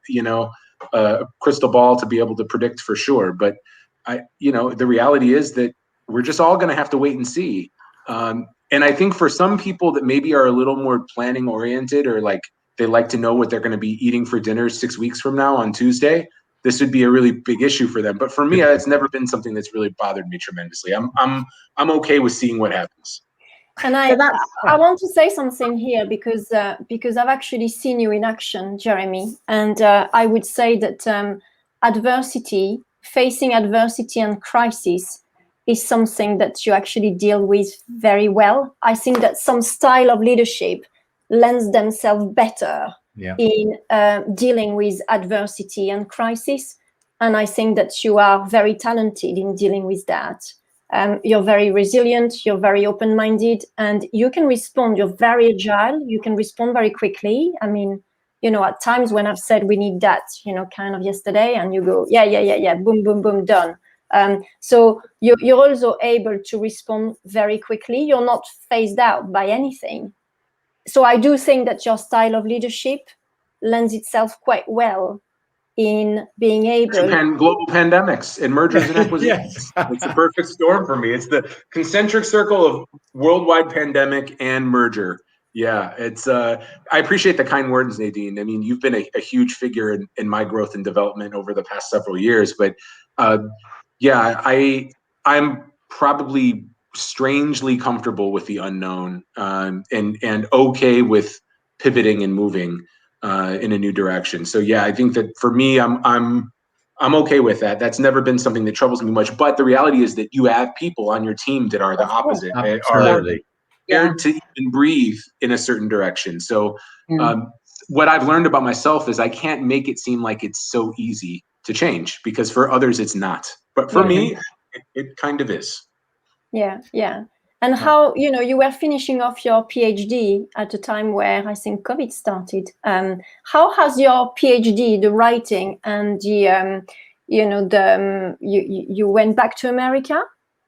a crystal ball to be able to predict for sure. But the reality is that we're just all going to have to wait and see. And I think for some people that maybe are a little more planning oriented, or like they like to know what they're going to be eating for dinner 6 weeks from now on Tuesday, this would be a really big issue for them. But for me, it's never been something that's really bothered me tremendously. I'm okay with seeing what happens. And I want to say something here because I've actually seen you in action, Jeremy. And I would say that facing adversity and crisis is something that you actually deal with very well. I think that some style of leadership lends themselves better in dealing with adversity and crisis. And I think that you are very talented in dealing with that. You're very resilient, you're very open-minded, and you can respond. You're very agile, you can respond very quickly. At times when I've said we need that, kind of yesterday, and you go, yeah, boom, boom, boom, done. So you're also able to respond very quickly. You're not phased out by anything. So I do think that your style of leadership lends itself quite well in being able global pandemics and mergers and acquisitions. Yes. It's the perfect storm for me. It's the concentric circle of worldwide pandemic and merger. Yeah, it's I appreciate the kind words, Nadine. I mean, you've been a huge figure in my growth and development over the past several years, but yeah, I'm probably strangely comfortable with the unknown, and okay with pivoting and moving in a new direction. So yeah, I think that for me, I'm okay with that. That's never been something that troubles me much. But the reality is that you have people on your team that are the opposite, that are Absolutely. scared to even breathe in a certain direction. So what I've learned about myself is I can't make it seem like it's so easy to change, because for others it's not. But for me, it kind of is. Yeah. And how, you were finishing off your PhD at a time where I think COVID started. How has your PhD, the writing and the, you went back to America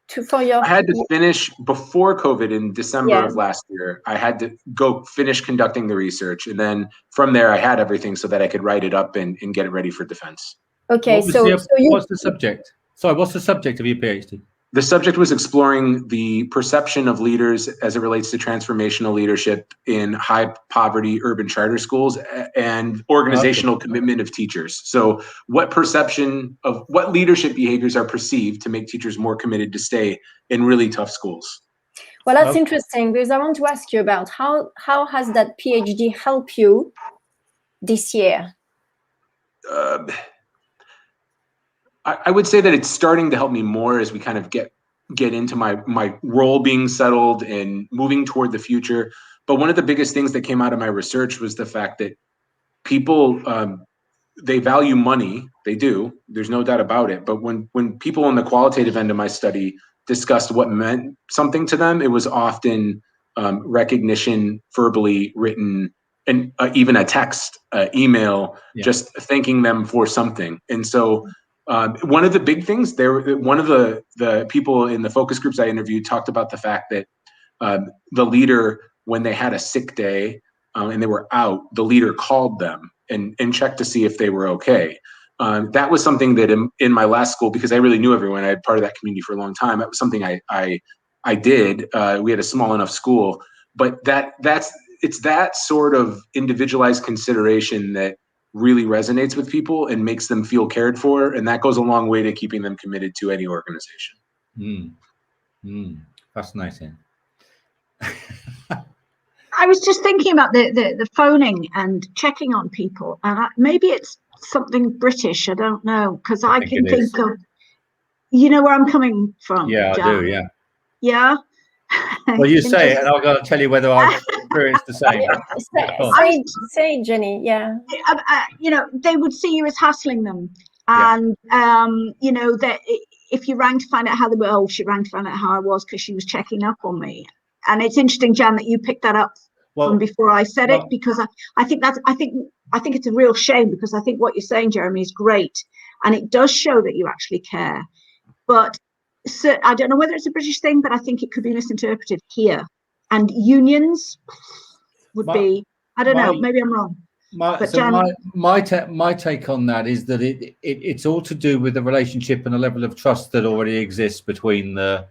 for your... I had to finish before COVID in December of last year. I had to go finish conducting the research. And then from there, I had everything so that I could write it up and get it ready for defense. Okay, what's the subject? Sorry, what's the subject of your PhD? The subject was exploring the perception of leaders as it relates to transformational leadership in high poverty urban charter schools and organizational commitment of teachers. So what perception of what leadership behaviors are perceived to make teachers more committed to stay in really tough schools? Well, that's interesting, because I want to ask you about how has that PhD helped you this year? I would say that it's starting to help me more as we kind of get into my role being settled and moving toward the future. But one of the biggest things that came out of my research was the fact that people, they value money. They do. There's no doubt about it. But when people on the qualitative end of my study discussed what meant something to them, it was often recognition, verbally written, and even a text, email, just thanking them for something. And so one of the big things there, one of the people in the focus groups I interviewed talked about the fact that the leader, when they had a sick day and they were out, the leader called them and checked to see if they were okay. That was something that in my last school, because I really knew everyone, I had part of that community for a long time. That was something I did. We had a small enough school, but it's that sort of individualized consideration that really resonates with people and makes them feel cared for, and that goes a long way to keeping them committed to any organization. Fascinating. I was just thinking about the phoning and checking on people, and maybe it's something British. I don't know, because I can think of, you know where I'm coming from. Yeah, Jan? I do. Yeah. Yeah. Well, you say it, and I'll go and tell you whether I've experienced the same. Say, Jenny. Yeah. They would see you as hassling them, and that if you rang to find out how they were, she rang to find out how I was because she was checking up on me. And it's interesting, Jan, that you picked that up from before I said it, because I think it's a real shame, because I think what you're saying, Jeremy, is great, and it does show that you actually care. But so, I don't know whether it's a British thing, but I think it could be misinterpreted here. And unions would be, I don't know, maybe I'm wrong. My take on that is that it's all to do with the relationship and the level of trust that already exists between the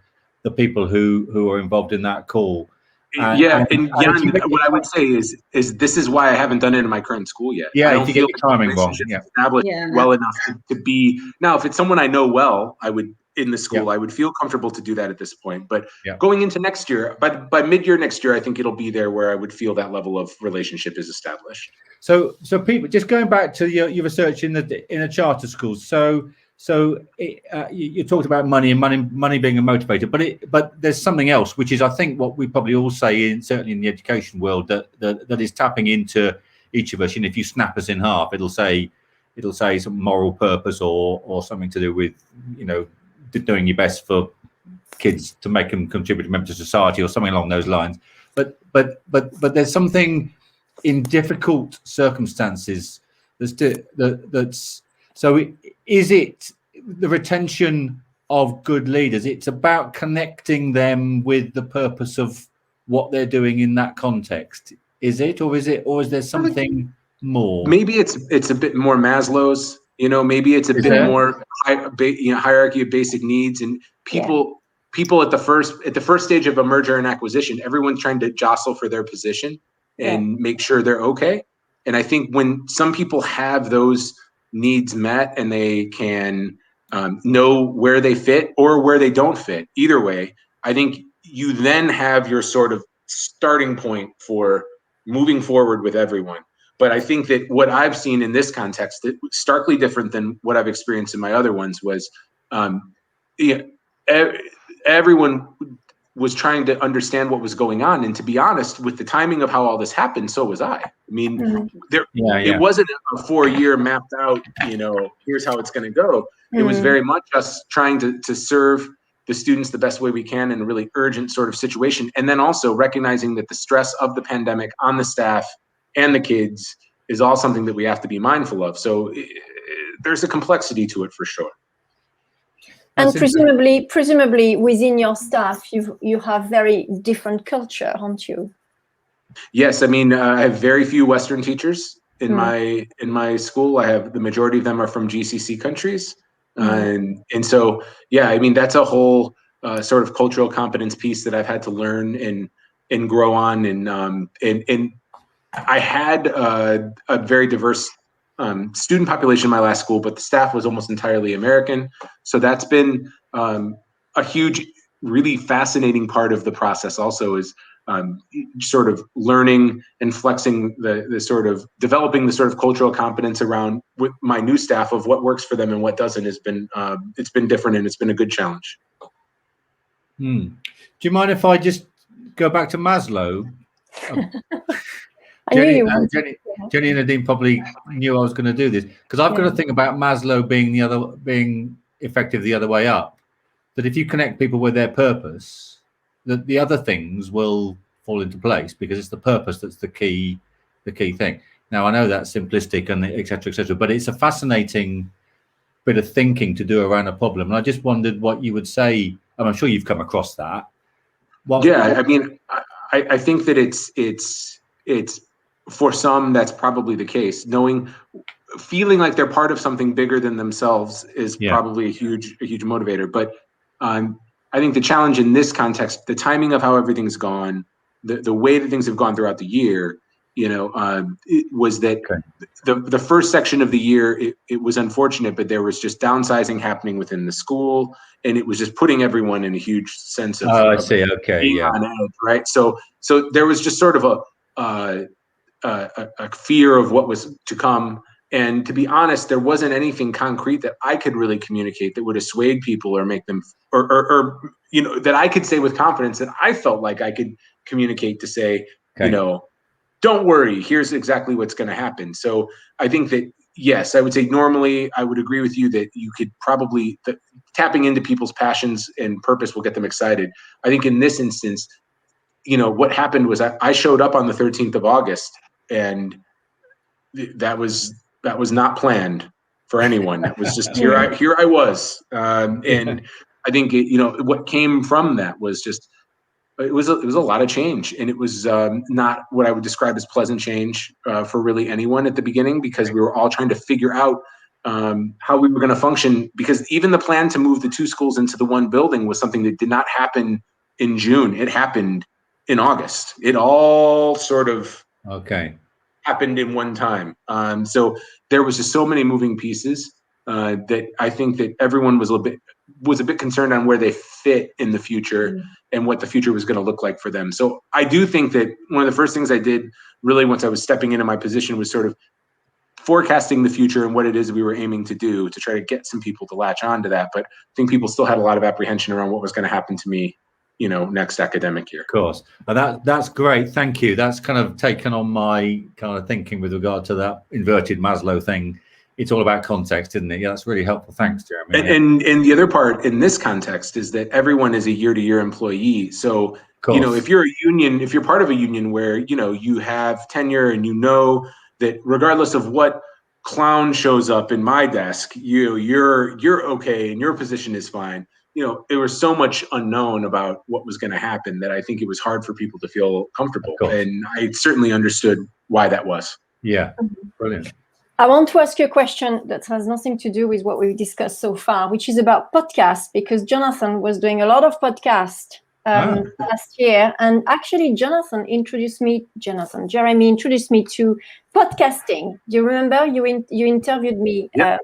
people who are involved in that call. And Jan, what I would say is this is why I haven't done it in my current school yet. Yeah, I don't feel the timing wrong. Established well enough to be. Now, if it's someone I know well, I would in the school. I would feel comfortable to do that at this point. But going into next year, by mid-year next year, I think it'll be there where I would feel that level of relationship is established. So people, just going back to your research in a charter schools. So you talked about money and money being a motivator, but there's something else, which is I think what we probably all say, certainly in the education world, that is tapping into each of us. And if you snap us in half, it'll say some moral purpose or something to do with doing your best for kids to make them contribute to members of society or something along those lines. But there's something in difficult circumstances that's so is it the retention of good leaders. It's about connecting them with the purpose of what they're doing in that context. Is it, or is there something more? Maybe it's a bit more Maslow's. Maybe it's a bit more hierarchy of basic needs, and people at the first stage of a merger and acquisition, everyone's trying to jostle for their position and make sure they're okay. And I think when some people have those needs met and they can know where they fit or where they don't fit, either way, I think you then have your sort of starting point for moving forward with everyone. But I think that what I've seen in this context, that starkly different than what I've experienced in my other ones, was everyone was trying to understand what was going on. And to be honest, with the timing of how all this happened, so was I. I mean, it wasn't a 4-year mapped out, here's how it's going to go. It was very much us trying to serve the students the best way we can in a really urgent sort of situation. And then also recognizing that the stress of the pandemic on the staff and the kids is all something that we have to be mindful of. So there's a complexity to it for sure. And presumably within your staff, you have very different culture, aren't you? Yes, I mean, I have very few Western teachers in my school. I have the majority of them are from GCC countries, and so I mean that's a whole sort of cultural competence piece that I've had to learn and grow on, and I had a very diverse student population in my last school, but the staff was almost entirely American. So that's been a huge, really fascinating part of the process also, is sort of learning and flexing the sort of developing the sort of cultural competence around with my new staff of what works for them and what doesn't has been it's been different, and it's been a good challenge. Do you mind if I just go back to Maslow? Jenny and Nadine probably knew I was going to do this, because I've got to think about Maslow being effective the other way up. That if you connect people with their purpose, that the other things will fall into place, because it's the purpose that's the key thing. Now I know that's simplistic and etc., but it's a fascinating bit of thinking to do around a problem. And I just wondered what you would say. I'm sure you've come across that. I mean, I think that it's for some that's probably the case. Feeling like they're part of something bigger than themselves is probably a huge motivator. But I think the challenge in this context, the timing of how everything's gone, the way that things have gone throughout the year, it was that the first section of the year, it was unfortunate, but there was just downsizing happening within the school, and it was just putting everyone in a huge sense of I see. Okay, being on edge, right? So there was just sort of a fear of what was to come. And to be honest, there wasn't anything concrete that I could really communicate that would assuade people or make them, or that I could say with confidence that I felt like I could communicate to say, don't worry, here's exactly what's going to happen. So I think that, yes, I would say normally I would agree with you that you could probably, tapping into people's passions and purpose will get them excited. I think in this instance, what happened was I showed up on the 13th of August, and that was not planned for anyone. That was just here I was. And I think, what came from that was just, it was a lot of change, and it was not what I would describe as pleasant change for really anyone at the beginning, because we were all trying to figure out how we were going to function, because even the plan to move the two schools into the one building was something that did not happen in June. It happened in August. It all sort of happened in one time. So there was just so many moving pieces that I think that everyone was a bit concerned on where they fit in the future and what the future was going to look like for them. So I do think that one of the first things I did really once I was stepping into my position was sort of forecasting the future and what it is we were aiming to do to try to get some people to latch on to that. But I think people still had a lot of apprehension around what was going to happen to me, next academic year. Of course. That's great. Thank you. That's kind of taken on my kind of thinking with regard to that inverted Maslow thing. It's all about context, isn't it? Yeah, that's really helpful. Thanks, Jeremy. And the other part in this context is that everyone is a year-to-year employee. So, if you're a union, if you're part of a union where, you have tenure and that regardless of what clown shows up in my desk, you're okay and your position is fine. There was so much unknown about what was going to happen that I think it was hard for people to feel comfortable. And I certainly understood why that was. Yeah, brilliant. I want to ask you a question that has nothing to do with what we've discussed so far, which is about podcasts, because Jonathan was doing a lot of podcasts last year. And actually, Jeremy introduced me to podcasting. Do you remember? You interviewed me at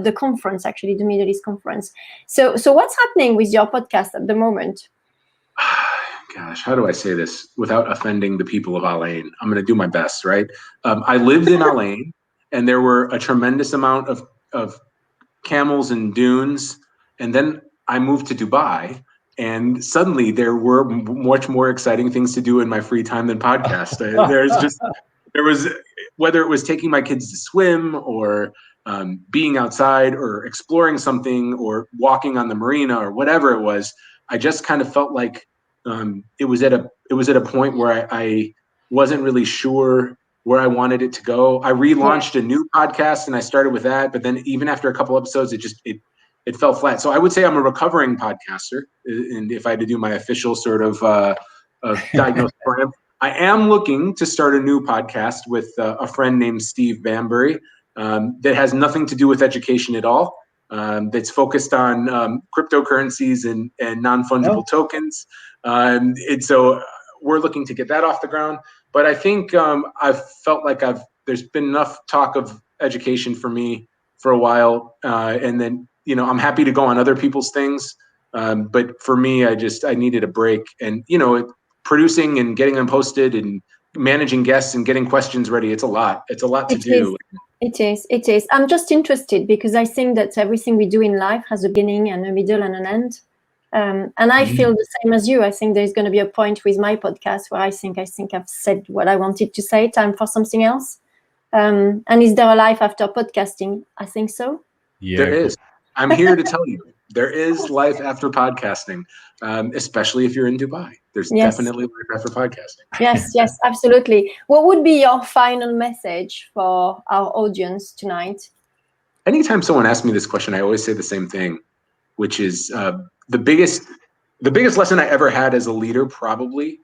the conference, actually, the Middle East conference. So what's happening with your podcast at the moment? Gosh, how do I say this without offending the people of Al Ain? I'm going to do my best, right? I lived in Al Ain, and there were a tremendous amount of camels and dunes. And then I moved to Dubai, and suddenly there were much more exciting things to do in my free time than podcast. There was, whether it was taking my kids to swim or being outside or exploring something or walking on the marina or whatever it was, I just kind of felt like it was at a point where I wasn't really sure where I wanted it to go. I relaunched a new podcast and I started with that, but then even after a couple episodes, it fell flat. So I would say I'm a recovering podcaster, and if I had to do my official sort of diagnosis for him, I am looking to start a new podcast with a friend named Steve Bambury that has nothing to do with education at all. That's focused on cryptocurrencies and non-fungible tokens. And so we're looking to get that off the ground. But I think I've felt like there's been enough talk of education for me for a while. And then, I'm happy to go on other people's things. But for me, I needed a break. And, producing and getting them posted and managing guests and getting questions ready, it's a lot. It's a lot to do. It is. I'm just interested because I think that everything we do in life has a beginning and a middle and an end. And I feel the same as you. I think there's going to be a point with my podcast where I think I've said what I wanted to say. Time for something else. And is there a life after podcasting? I think so. Yeah, there is. I'm here to tell you there is life after podcasting, especially if you're in Dubai. There's definitely life after podcasting. Yes, absolutely. What would be your final message for our audience tonight? Anytime someone asks me this question, I always say the same thing, which is the biggest lesson I ever had as a leader probably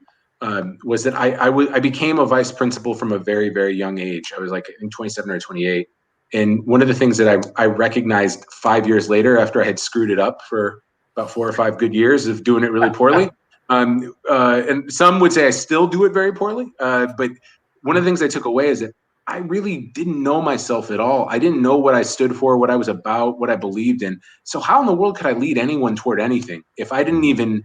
was that I became a vice principal from a very, very young age. I was like, I think 27 or 28. And one of the things that I recognized 5 years later, after I had screwed it up for about 4 or 5 good years of doing it really poorly, and some would say I still do it very poorly, but one of the things I took away is that I really didn't know myself at all. I didn't know what I stood for, what I was about, what I believed in. So how in the world could I lead anyone toward anything if I didn't even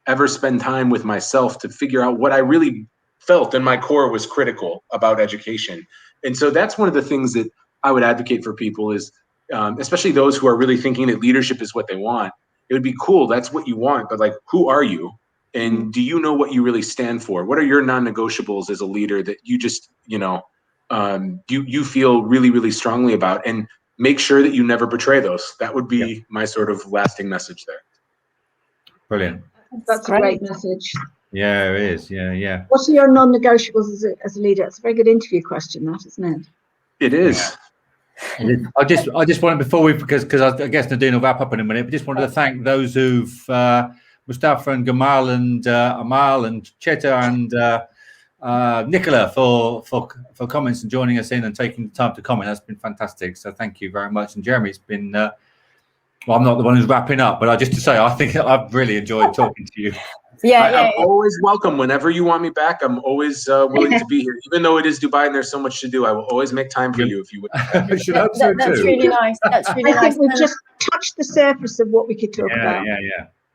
ever spend time with myself to figure out what I really felt in my core was critical about education? And so that's one of the things that I would advocate for people is, especially those who are really thinking that leadership is what they want. It would be cool. That's what you want. But like, who are you? And do you know what you really stand for? What are your non-negotiables as a leader that you just, you feel really, really strongly about? And make sure that you never betray those. That would be my sort of lasting message there. Brilliant. That's a great message. Yeah, it is. Yeah. What are your non-negotiables as a leader? It's a very good interview question, that, isn't it? It is. Yeah. I just wanted, before we, because I guess Nadine will wrap up in a minute, but just wanted to thank those who've Mustafa and Gamal and Amal and Cheta and Nicola for comments and joining us in and taking the time to comment. That's been fantastic. So thank you very much. And Jeremy, it's been well, I'm not the one who's wrapping up, but just to say, I think I've really enjoyed talking to you. I'm always welcome. Whenever you want me back, I'm always willing to be here. Even though it is Dubai and there's so much to do, I will always make time for you if you would. I should hope so That's too. really nice. That's really I nice. think we've just touched the surface of what we could talk about.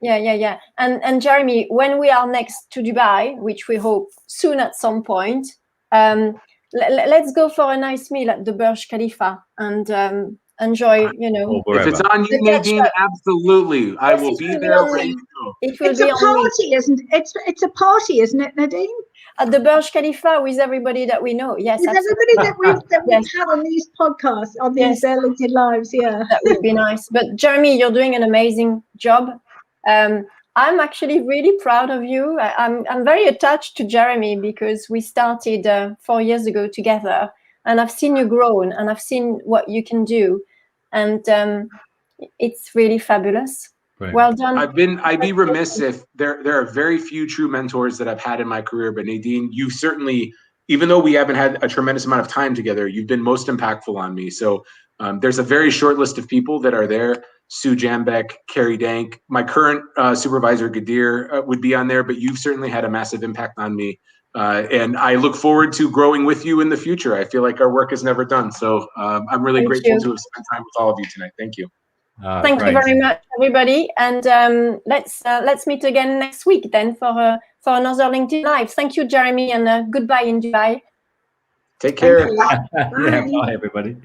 Yeah. And Jeremy, when we are next to Dubai, which we hope soon at some point, let's go for a nice meal at the Burj Khalifa and enjoy, if it's on you, Nadine, absolutely. I will be there ready to go. It's a party, isn't it? It's a party, isn't it, Nadine? At the Burj Khalifa with everybody that we know. Yes, with everybody that we've had on these podcasts, on these LinkedIn lives. Yeah, that would be nice. But Jeremy, you're doing an amazing job. I'm actually really proud of you. I'm very attached to Jeremy because we started 4 years ago together and I've seen you grow, and I've seen what you can do, and it's really fabulous. Brilliant. Well done. I'd be remiss if there are very few true mentors that I've had in my career, but Nadine, you certainly, even though we haven't had a tremendous amount of time together, you've been most impactful on me. So there's a very short list of people that are there. Sue Jambeck, Carrie Dank, my current supervisor Gadir would be on there, but you've certainly had a massive impact on me. And I look forward to growing with you in the future. I feel like our work is never done. So I'm really grateful to have spent time with all of you tonight. Thank you. Thank you very much, everybody. And let's meet again next week then for another LinkedIn Live. Thank you, Jeremy, and goodbye in Dubai. Take care. Yeah, bye, everybody.